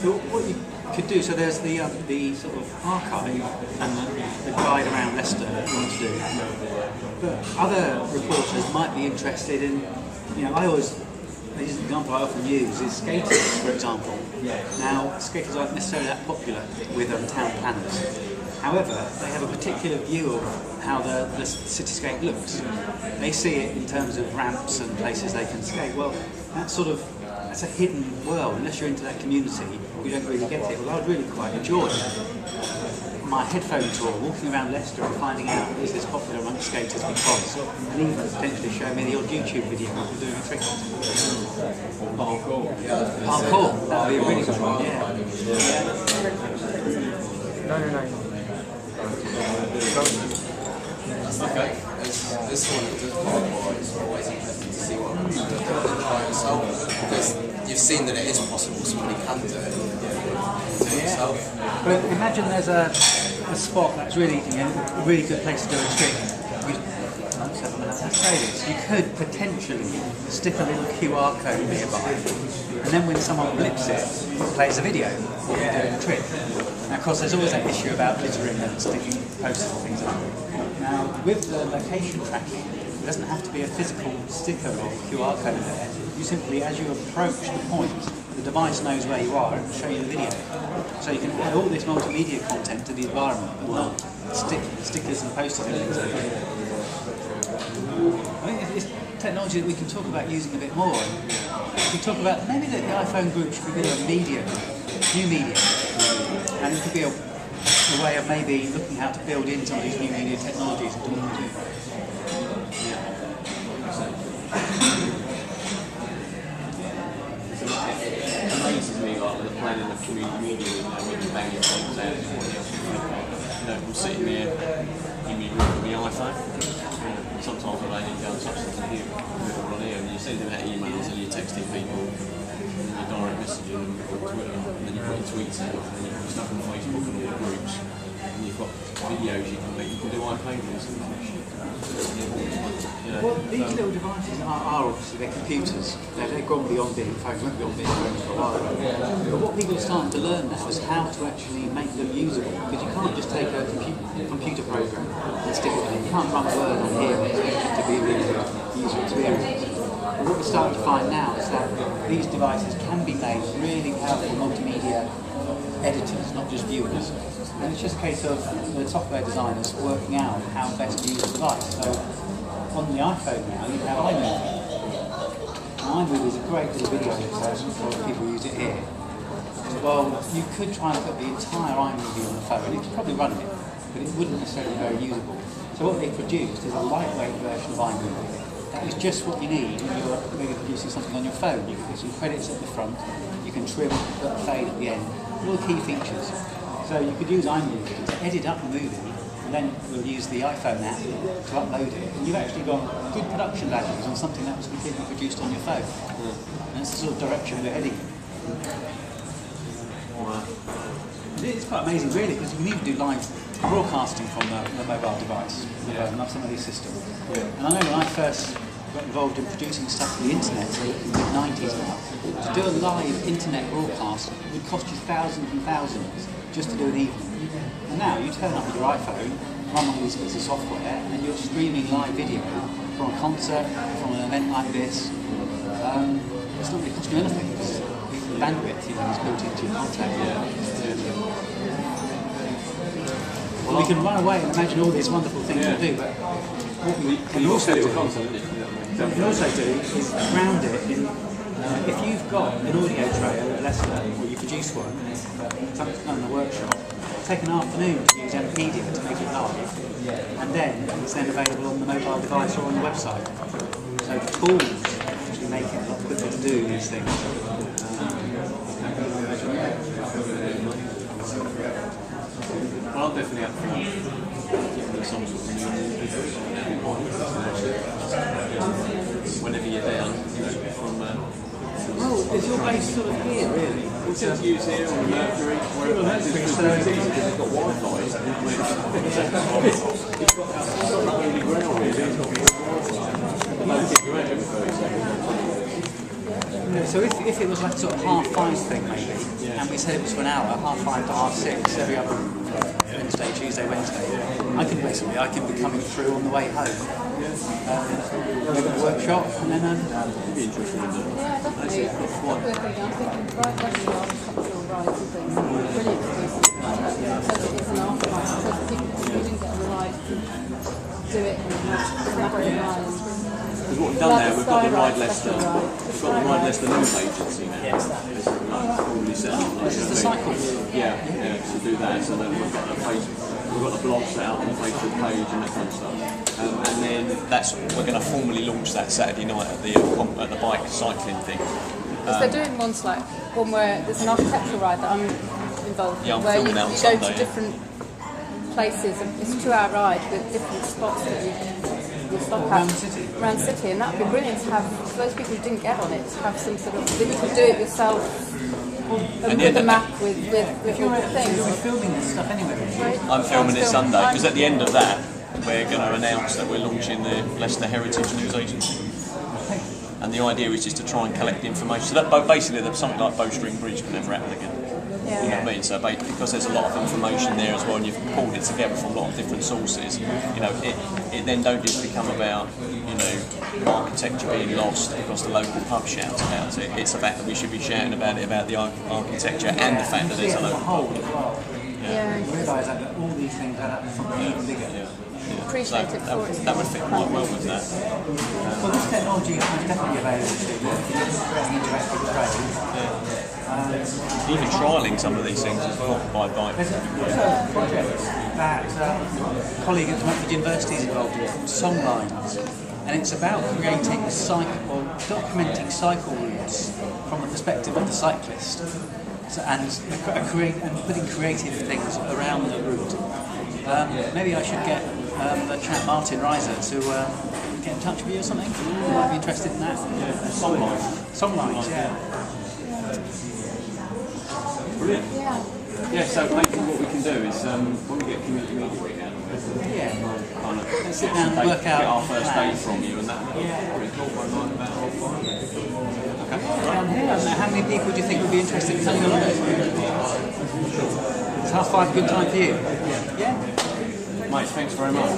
So what you could do, so there's the sort of archive and the guide around Leicester that you want to do. But other reporters might be interested in, this is an example I often use, is skaters, for example. Now, skaters aren't necessarily that popular with town planners. However, they have a particular view of how the cityscape looks. They see it in terms of ramps and places they can skate. Well, that's a hidden world. Unless you're into that community, you don't really get it. Well, I would really quite enjoy my headphone tour, walking around Leicester and finding out is this popular amongst skaters because, and even potentially show me the odd YouTube video of people doing a trick. Parkour. Parkour, that would be a really good one, yeah. No. Okay, this one that does parkour, it's always interesting to see what happens by yourself, because you've seen that it is possible, somebody can do it yourself. But imagine there's a spot that's really a really good place to do a trick. You could potentially stick a little QR code nearby, and then when someone blips it plays a video of you doing a trick. Now, of course, there's always that issue about littering and sticking posters and things like that. Now, with the location tracking, it doesn't have to be a physical sticker or QR code there. You simply, as you approach the point, the device knows where you are and will show you the video. So you can add all this multimedia content to the environment, but not stickers and posters and things like that. I think it's technology that we can talk about using a bit more. We talk about maybe that the iPhone group should be a media, new media, and it could be a way of maybe looking how to build in some of these new media technologies and what we do. It amazes me like with the planning of community media, when you bang your things out, I'm sitting there in my room with my iPhone. Sometimes I lay down touch the computer on here, and you're sending out emails and you're texting people, and you're direct messaging them on Twitter, and then you put your tweets out, and then you put stuff on Facebook and all the groups, and you've got videos you can make. You can do iPaintings and shit. Well, these little devices are obviously they're computers. They've gone beyond being phones, won't be on being phones for a while. But what people are starting to learn now is how to actually make them usable. Because you can't just take a computer program and stick it in. You can't run Word on here and expect it to be a really good user experience. But what we're starting to find now is that these devices can be made really powerful multimedia editors, not just viewers. And it's just a case of the software designers working out how best to use the device. So on the iPhone now, you have iMovie. Now, iMovie is a great little video editor for people who use it here. Well, you could try and put the entire iMovie on the phone. It could probably run it, but it wouldn't necessarily be very usable. So what they've produced is a lightweight version of iMovie. That is just what you need when you're maybe producing something on your phone. You can put some credits at the front, you can trim, put a fade at the end, all the key features. So you could use iMovie to edit up the movie, and then we'll use the iPhone app to upload it. And you've actually got good production values on something that was completely produced on your phone. And that's the sort of direction we're heading in. Wow. It's quite amazing, really, because you can even do live broadcasting from the mobile device on some of these systems. And I know when I first got involved in producing stuff for the internet, so in the mid-90s now, to do a live internet broadcast would cost you thousands and thousands just to do an evening. And now you turn up with your iPhone, run all these bits of software, and you're streaming live video from a concert, from an event like this. It's not really costing you anything because the bandwidth is built into your contract. Well, we can run away and imagine all these wonderful things we do, but what we can also do is ground it in. If you've got an audio trail at Leicester, or you produce one, something's done in the workshop, take an afternoon to use MPedia to make it live, and then it's then available on the mobile device or on the website. So the tools actually make it a lot quicker to do these things. Well, I'm definitely up for getting some sort of whenever you're down, from. Well, is your base sort of here, really? It's just use here on Mercury, wherever that is. It's easy because it's got Wi-Fi. It's got really ground here. It's got Wi-Fi. So if it was like a sort of 5:30 thing maybe, and we said it was for an hour, 5:30 to 6:30, every other Wednesday, Tuesday, Wednesday, I can be coming through on the way home. We've got a workshop and then It'd be interesting to do. Yeah, definitely. I'm thinking right Leicester on cultural rides and things. Brilliant to do something like that. So that it's an afterlife. So that people who didn't get on the ride can do it and have it ride. Because what we've done there, we've got the Ride Leicester. We've got the Ride Leicester news agency now. Already set up. this is the cycle. Yeah, to do that. So then we've got the we've got the blog set up on the Facebook page and that kind of stuff. And then we're going to formally launch that Saturday night at the bike cycling thing. Because they're doing ones like one where there's an architectural ride that I'm involved in, Yeah, I'm where you filming out on go Sunday, to different places. It's a 2-hour ride with different spots that you stop at Around the city? around the city, and that would be brilliant to have for those people who didn't get on it, to have some sort of that you could do it yourself with a map with little things. You'll be filming this stuff anyway. I'm filming it Sunday because at the end of that, we're going to announce that we're launching the Leicester Heritage News Agency. And the idea is just to try and collect information. So that basically, something like Bowstring Bridge can never happen again. You know what I mean? So because there's a lot of information there as well, and you've pulled it together from a lot of different sources, it then don't just become about architecture being lost because the local pub shouts about it. It's about that we should be shouting about it, about the architecture and the fact that there's a local whole pub. as well. Yeah. You realise that all these things add up to something even bigger. Appreciate it for it. That would fit quite well with that. Well, this technology is definitely available to you. Interactive trade. Even trialling some of these things as well by bike. There's a project that a colleague at Cambridge University is involved with called Songlines, and it's about documenting cycle routes from the perspective of the cyclist, and putting creative things around the route. Maybe I should get the chap Martin Reiser to get in touch with you or something. You might be interested in that. Songlines, yeah. Brilliant. Yeah. Yeah, so basically what we can do is when we get community media again, Yeah. kind of Let's sit down and work out get our first plan. date from you and that. Pretty cool. One night about half 5. Okay. Down here. How many people do you think would be interested in coming along? Is 5:30 a good time for you? Yeah. Mate, thanks very much.